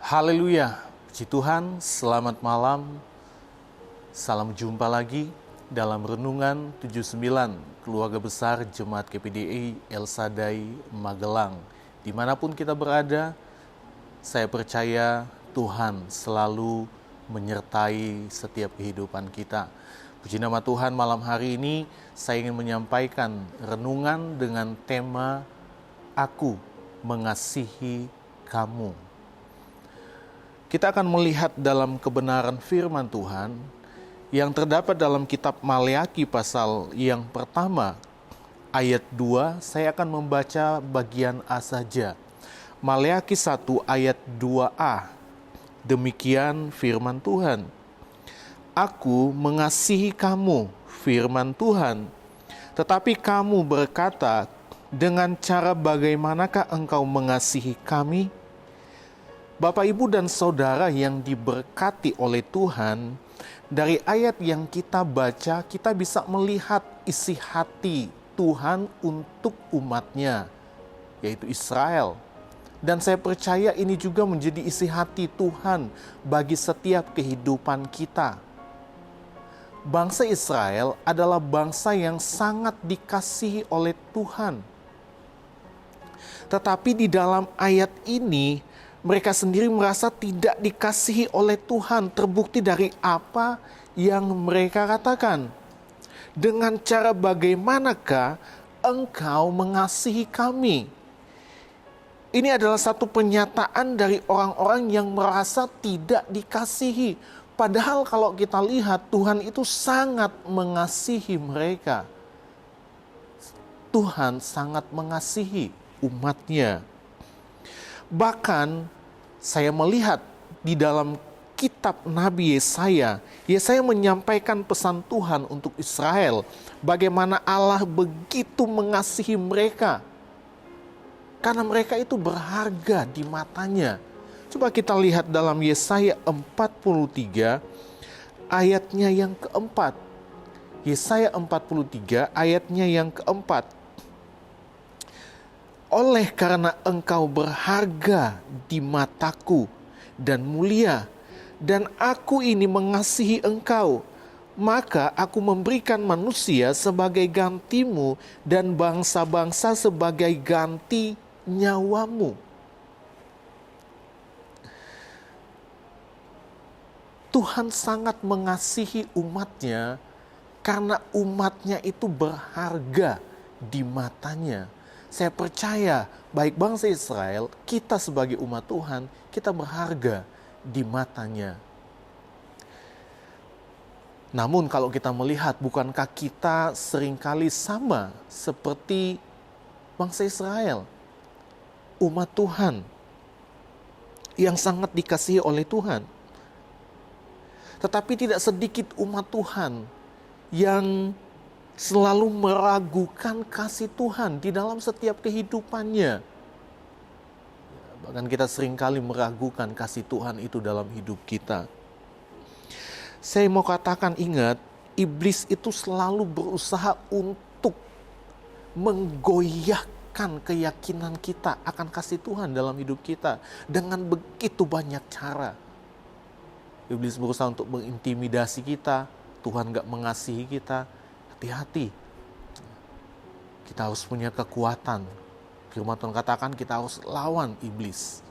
Haleluya, puji Tuhan, selamat malam, salam jumpa lagi dalam Renungan 79 Keluarga Besar Jemaat KPDI El Shaddai Magelang. Dimanapun kita berada, saya percaya Tuhan selalu menyertai setiap kehidupan kita. Puji nama Tuhan, malam hari ini saya ingin menyampaikan renungan dengan tema Aku Mengasihi Kamu. Kita akan melihat dalam kebenaran firman Tuhan yang terdapat dalam kitab Maleakhi pasal yang pertama ayat 2. Saya akan membaca bagian A saja. Maleakhi 1 ayat 2a. Demikian firman Tuhan. Aku mengasihi kamu, firman Tuhan, tetapi kamu berkata, dengan cara bagaimanakah engkau mengasihi kami? Bapak, Ibu, dan Saudara yang diberkati oleh Tuhan, dari ayat yang kita baca, kita bisa melihat isi hati Tuhan untuk umatnya, yaitu Israel. Dan saya percaya ini juga menjadi isi hati Tuhan bagi setiap kehidupan kita. Bangsa Israel adalah bangsa yang sangat dikasihi oleh Tuhan. Tetapi di dalam ayat ini, mereka sendiri merasa tidak dikasihi oleh Tuhan. Terbukti dari apa yang mereka katakan. Dengan cara bagaimanakah engkau mengasihi kami? Ini adalah satu pernyataan dari orang-orang yang merasa tidak dikasihi. Padahal kalau kita lihat, Tuhan itu sangat mengasihi mereka. Tuhan sangat mengasihi umatnya. Bahkan saya melihat di dalam kitab Nabi Yesaya menyampaikan pesan Tuhan untuk Israel. Bagaimana Allah begitu mengasihi mereka. Karena mereka itu berharga di matanya. Coba kita lihat dalam Yesaya 43 ayatnya yang keempat. Yesaya 43 ayatnya yang keempat. Oleh karena engkau berharga di mataku dan mulia, dan aku ini mengasihi engkau, maka aku memberikan manusia sebagai gantimu dan bangsa-bangsa sebagai ganti nyawamu. Tuhan sangat mengasihi umatnya karena umatnya itu berharga di matanya. Saya percaya baik bangsa Israel, kita sebagai umat Tuhan, kita berharga di matanya. Namun kalau kita melihat, bukankah kita seringkali sama seperti bangsa Israel? Umat Tuhan yang sangat dikasihi oleh Tuhan. Tetapi tidak sedikit umat Tuhan yang selalu meragukan kasih Tuhan di dalam setiap kehidupannya. Bahkan kita seringkali meragukan kasih Tuhan itu dalam hidup kita. Saya mau katakan, ingat, iblis itu selalu berusaha untuk menggoyahkan keyakinan kita akan kasih Tuhan dalam hidup kita dengan begitu banyak cara. Iblis berusaha untuk mengintimidasi kita, Tuhan gak mengasihi kita. Hati-hati, kita harus punya kekuatan. Firman Tuhan katakan kita harus lawan iblis.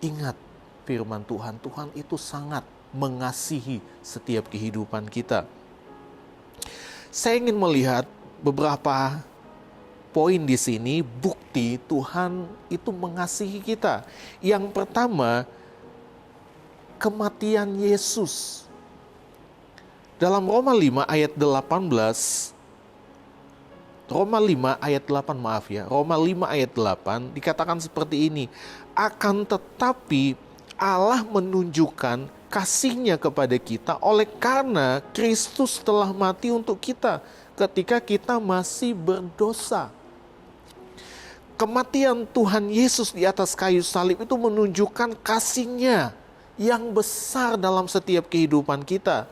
Ingat firman Tuhan, Tuhan itu sangat mengasihi setiap kehidupan kita. Saya ingin melihat beberapa poin di sini, bukti Tuhan itu mengasihi kita. Yang pertama, kematian Yesus. Dalam Roma 5 ayat 18, Roma 5 ayat 8 dikatakan seperti ini. Akan tetapi Allah menunjukkan kasih-Nya kepada kita oleh karena Kristus telah mati untuk kita ketika kita masih berdosa. Kematian Tuhan Yesus di atas kayu salib itu menunjukkan kasih-Nya yang besar dalam setiap kehidupan kita.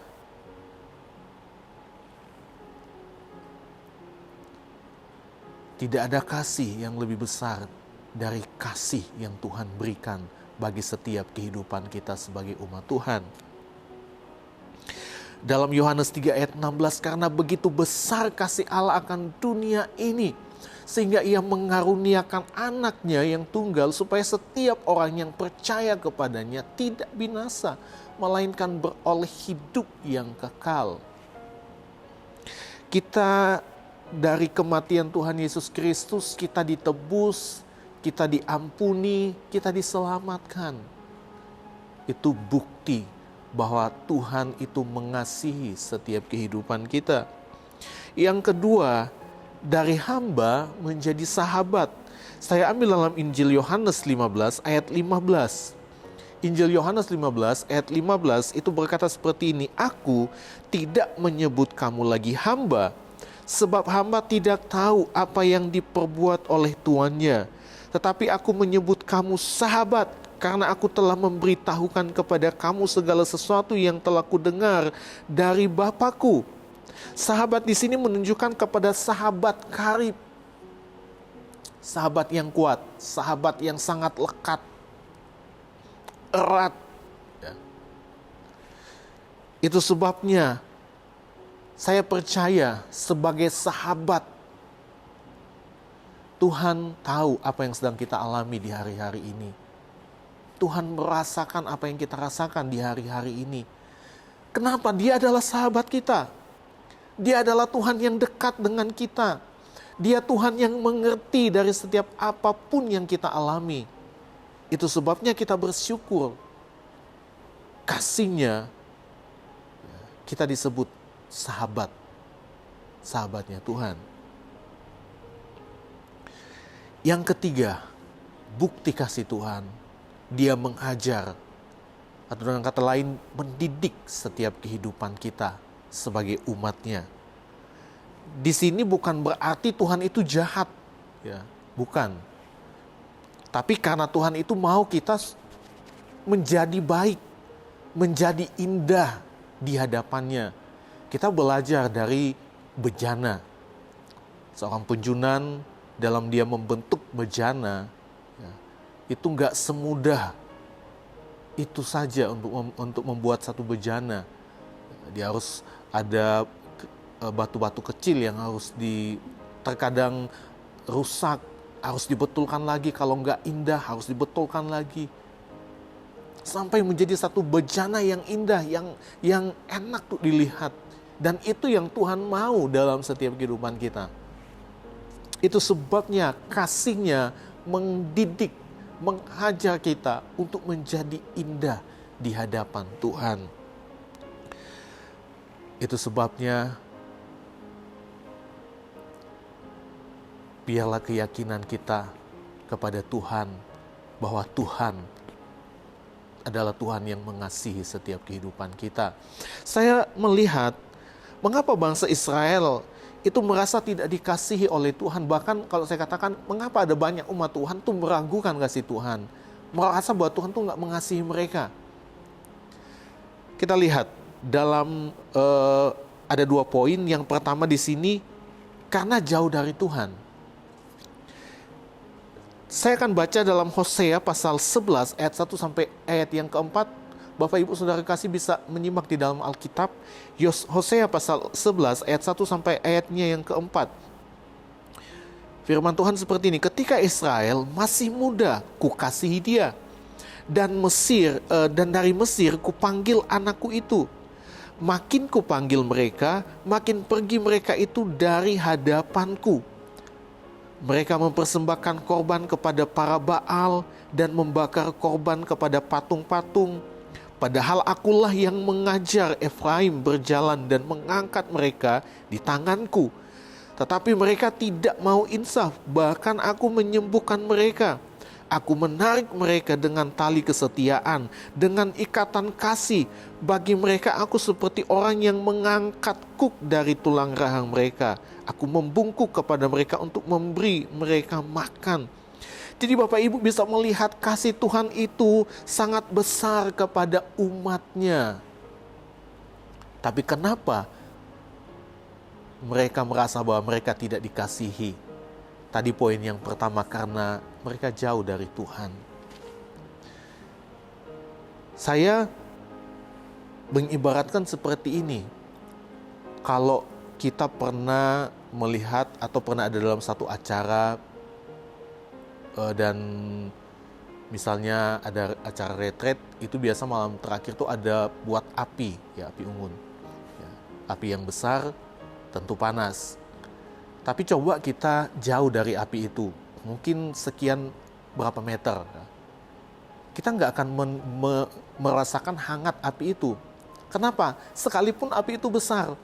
Tidak ada kasih yang lebih besar dari kasih yang Tuhan berikan bagi setiap kehidupan kita sebagai umat Tuhan. Dalam Yohanes 3 ayat 16, karena begitu besar kasih Allah akan dunia ini, sehingga ia mengaruniakan anaknya yang tunggal, supaya setiap orang yang percaya kepadanya tidak binasa, melainkan beroleh hidup yang kekal. Kita dari kematian Tuhan Yesus Kristus, kita ditebus, kita diampuni, kita diselamatkan. Itu bukti bahwa Tuhan itu mengasihi setiap kehidupan kita. Yang kedua, dari hamba menjadi sahabat. Saya ambil dalam Injil Yohanes 15 ayat 15. Injil Yohanes 15 ayat 15 itu berkata seperti ini, aku tidak menyebut kamu lagi hamba, sebab hamba tidak tahu apa yang diperbuat oleh tuannya. Tetapi aku menyebut kamu sahabat, karena aku telah memberitahukan kepada kamu segala sesuatu yang telah kudengar dari Bapa-Ku. Sahabat di sini menunjukkan kepada sahabat karib. Sahabat yang kuat, sahabat yang sangat lekat, erat. Itu sebabnya saya percaya sebagai sahabat, Tuhan tahu apa yang sedang kita alami di hari-hari ini. Tuhan merasakan apa yang kita rasakan di hari-hari ini. Kenapa? Dia adalah sahabat kita. Dia adalah Tuhan yang dekat dengan kita. Dia Tuhan yang mengerti dari setiap apapun yang kita alami. Itu sebabnya kita bersyukur. Kasih-Nya, kita disebut sahabat. Sahabatnya Tuhan. Yang ketiga, bukti kasih Tuhan. Dia mengajar, atau dengan kata lain mendidik setiap kehidupan kita sebagai umatnya. Di sini bukan berarti Tuhan itu jahat, ya, bukan. Tapi karena Tuhan itu mau kita menjadi baik, menjadi indah di hadapannya. Kita belajar dari bejana. Seorang penjunan dalam dia membentuk bejana, itu enggak semudah itu saja untuk membuat satu bejana. Dia harus ada batu-batu kecil yang harus terkadang rusak, harus dibetulkan lagi, kalau enggak indah harus dibetulkan lagi. Sampai menjadi satu bejana yang indah, yang enak tuh dilihat. Dan itu yang Tuhan mau dalam setiap kehidupan kita. Itu sebabnya kasih-Nya mendidik, menghajar kita untuk menjadi indah di hadapan Tuhan. Itu sebabnya biarlah keyakinan kita kepada Tuhan bahwa Tuhan adalah Tuhan yang mengasihi setiap kehidupan kita. Saya melihat mengapa bangsa Israel itu merasa tidak dikasihi oleh Tuhan. Bahkan kalau saya katakan, mengapa ada banyak umat Tuhan tuh meragukan kasih Tuhan, merasa bahwa Tuhan tuh nggak mengasihi mereka. Kita lihat dalam ada 2 poin. Yang pertama di sini, karena jauh dari Tuhan. Saya akan baca dalam Hosea pasal 11 ayat 1 sampai ayat yang keempat. Bapak Ibu Saudara kasih bisa menyimak di dalam Alkitab. Hosea pasal 11 ayat 1 sampai ayatnya yang keempat. Firman Tuhan seperti ini, ketika Israel masih muda, kukasihi dia. Dan dari Mesir kupanggil anakku itu. Makin kupanggil mereka, makin pergi mereka itu dari hadapanku. Mereka mempersembahkan korban kepada para Baal dan membakar korban kepada patung-patung. Padahal akulah yang mengajar Efraim berjalan dan mengangkat mereka di tanganku. Tetapi mereka tidak mau insaf, bahkan aku menyembuhkan mereka. Aku menarik mereka dengan tali kesetiaan, dengan ikatan kasih. Bagi mereka aku seperti orang yang mengangkat kuk dari tulang rahang mereka. Aku membungkuk kepada mereka untuk memberi mereka makan. Jadi Bapak Ibu bisa melihat kasih Tuhan itu sangat besar kepada umatnya. Tapi kenapa mereka merasa bahwa mereka tidak dikasihi? Tadi poin yang pertama, karena mereka jauh dari Tuhan. Saya mengibaratkan seperti ini. Kalau kita pernah melihat atau pernah ada dalam satu acara dan misalnya ada acara retret, itu biasa malam terakhir tuh ada buat api, ya api unggun. Ya, api yang besar tentu panas. Tapi coba kita jauh dari api itu, mungkin sekian berapa meter. Kita nggak akan merasakan hangat api itu. Kenapa? Sekalipun api itu besar,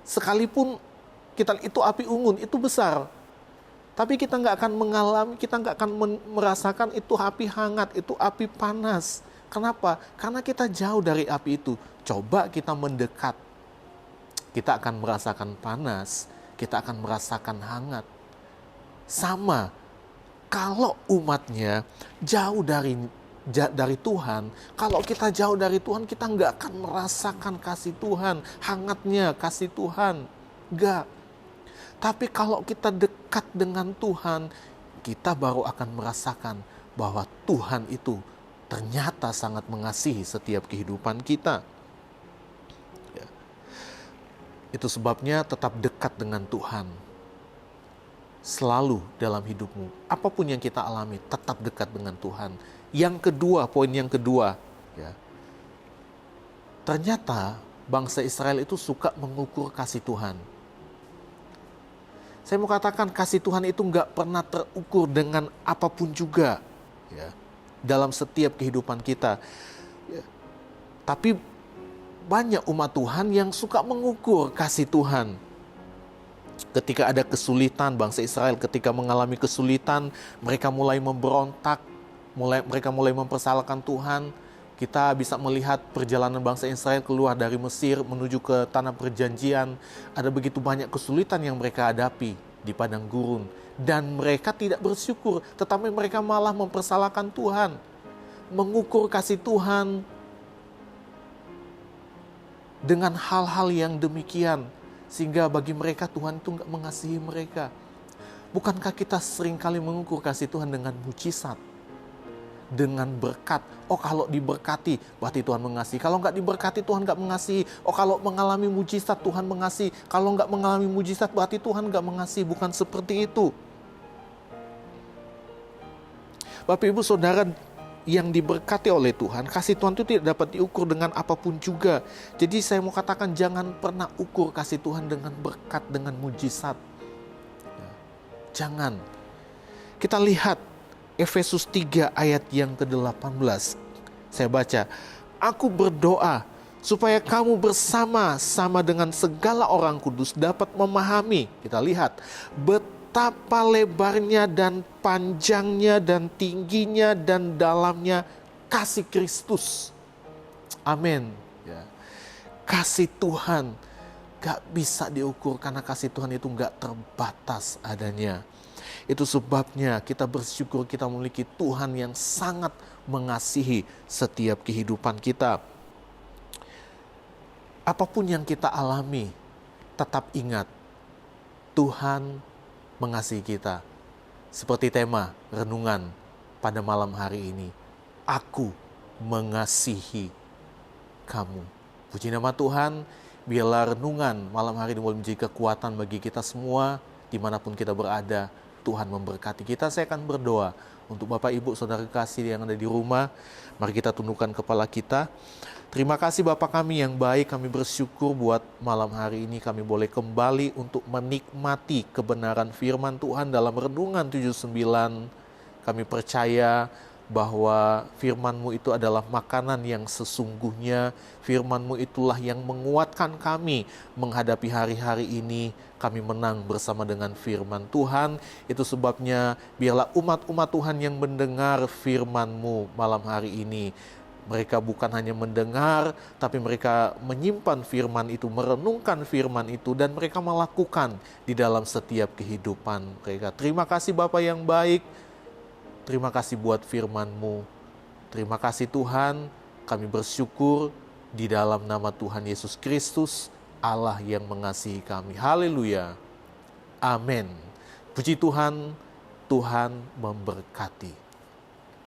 sekalipun itu api unggun, itu besar, tapi kita nggak akan mengalami, kita nggak akan merasakan itu api hangat, itu api panas. Kenapa? Karena kita jauh dari api itu. Coba kita mendekat, kita akan merasakan panas, kita akan merasakan hangat. Sama, kalau umatnya jauh dari Tuhan, kalau kita jauh dari Tuhan, kita nggak akan merasakan kasih Tuhan, hangatnya kasih Tuhan, nggak. Tapi kalau kita dekat dengan Tuhan, kita baru akan merasakan bahwa Tuhan itu ternyata sangat mengasihi setiap kehidupan kita. Ya. Itu sebabnya tetap dekat dengan Tuhan. Selalu dalam hidupmu, apapun yang kita alami, tetap dekat dengan Tuhan. Yang kedua, poin yang kedua, ya, ternyata bangsa Israel itu suka mengukur kasih Tuhan. Saya mau katakan kasih Tuhan itu nggak pernah terukur dengan apapun juga, ya, dalam setiap kehidupan kita. Ya. Tapi banyak umat Tuhan yang suka mengukur kasih Tuhan. Ketika ada kesulitan, bangsa Israel ketika mengalami kesulitan, mereka mulai memberontak, mereka mulai mempersalahkan Tuhan. Kita bisa melihat perjalanan bangsa Israel keluar dari Mesir menuju ke tanah perjanjian. Ada begitu banyak kesulitan yang mereka hadapi di padang gurun. Dan mereka tidak bersyukur, tetapi mereka malah mempersalahkan Tuhan. Mengukur kasih Tuhan dengan hal-hal yang demikian. Sehingga bagi mereka Tuhan itu nggak mengasihi mereka. Bukankah kita seringkali mengukur kasih Tuhan dengan mujizat? Dengan berkat. Oh, kalau diberkati berarti Tuhan mengasihi. Kalau nggak diberkati Tuhan nggak mengasihi. Oh, kalau mengalami mujizat Tuhan mengasihi. Kalau nggak mengalami mujizat berarti Tuhan nggak mengasihi. Bukan seperti itu. Bapak Ibu Saudara yang diberkati oleh Tuhan, kasih Tuhan itu tidak dapat diukur dengan apapun juga. Jadi saya mau katakan jangan pernah ukur kasih Tuhan dengan berkat, dengan mujizat. Jangan. Kita lihat Efesus 3 ayat yang ke-18. Saya baca, aku berdoa supaya kamu bersama-sama dengan segala orang kudus dapat memahami. Kita lihat, betapa lebarnya dan panjangnya dan tingginya dan dalamnya kasih Kristus. Amin. Ya. Kasih Tuhan gak bisa diukur karena kasih Tuhan itu gak terbatas adanya. Itu sebabnya kita bersyukur kita memiliki Tuhan yang sangat mengasihi setiap kehidupan kita. Apapun yang kita alami, tetap ingat Tuhan mengasihi kita. Seperti tema renungan pada malam hari ini. Aku mengasihi kamu. Puji nama Tuhan, biarlah renungan malam hari ini boleh menjadi kekuatan bagi kita semua, dimanapun kita berada. Tuhan memberkati kita. Saya akan berdoa untuk Bapak Ibu Saudara kasih yang ada di rumah. Mari kita tundukkan kepala kita. Terima kasih Bapa kami yang baik, kami bersyukur buat malam hari ini kami boleh kembali untuk menikmati kebenaran firman Tuhan dalam renungan 79. Kami percaya bahwa firman-Mu itu adalah makanan yang sesungguhnya. Firman-Mu itulah yang menguatkan kami menghadapi hari-hari ini. Kami menang bersama dengan firman Tuhan. Itu sebabnya biarlah umat-umat Tuhan yang mendengar firman-Mu malam hari ini, mereka bukan hanya mendengar, tapi mereka menyimpan firman itu, merenungkan firman itu, dan mereka melakukan di dalam setiap kehidupan mereka. Terima kasih Bapa yang baik. Terima kasih buat firman-Mu. Terima kasih Tuhan, kami bersyukur di dalam nama Tuhan Yesus Kristus, Allah yang mengasihi kami. Haleluya. Amin. Puji Tuhan, Tuhan memberkati.